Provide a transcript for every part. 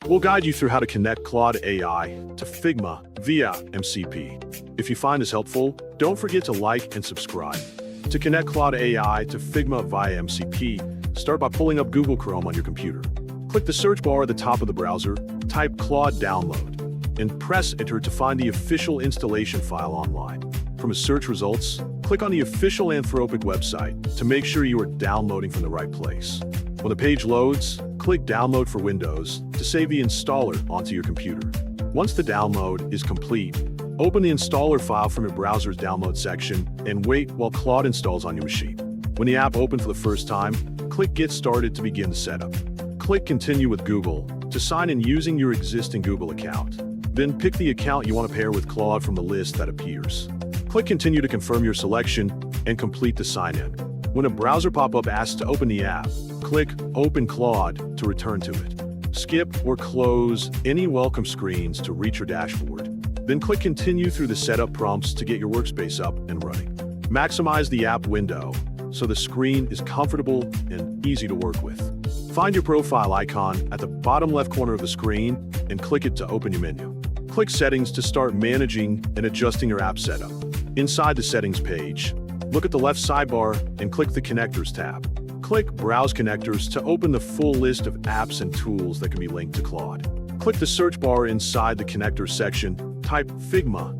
We'll guide you through how to connect Claude AI to Figma via MCP. If you find this helpful, don't forget to like and subscribe. To connect Claude AI to Figma via MCP, start by pulling up Google Chrome on your computer. Click the search bar at the top of the browser, type Claude Download, and press Enter to find the official installation file online. From the search results, click on the official Anthropic website to make sure you are downloading from the right place. When the page loads, click Download for Windows to save the installer onto your computer. Once the download is complete, open the installer file from your browser's download section and wait while Claude installs on your machine. When the app opens for the first time, click Get Started to begin the setup. Click Continue with Google to sign in using your existing Google account. Then pick the account you want to pair with Claude from the list that appears. Click Continue to confirm your selection and complete the sign-in. When a browser pop-up asks to open the app, click Open Claude to return to it. Skip or close any welcome screens to reach your dashboard. Then click Continue through the setup prompts to get your workspace up and running. Maximize the app window so the screen is comfortable and easy to work with. Find your profile icon at the bottom left corner of the screen and click it to open your menu. Click Settings to start managing and adjusting your app setup. Inside the Settings page, look at the left sidebar and click the Connectors tab. Click Browse Connectors to open the full list of apps and tools that can be linked to Claude. Click the search bar inside the Connectors section, type Figma,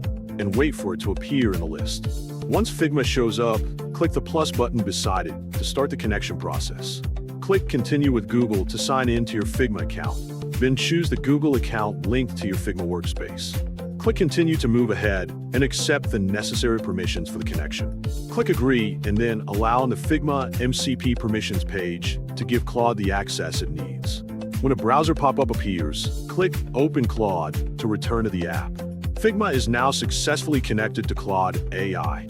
and wait for it to appear in the list. Once Figma shows up, click the plus button beside it to start the connection process. Click Continue with Google to sign in to your Figma account. Then choose the Google account linked to your Figma workspace. Click Continue to move ahead and accept the necessary permissions for the connection. Click Agree and then allow on the Figma MCP permissions page to give Claude the access it needs. When a browser pop-up appears, click Open Claude to return to the app. Figma is now successfully connected to Claude AI.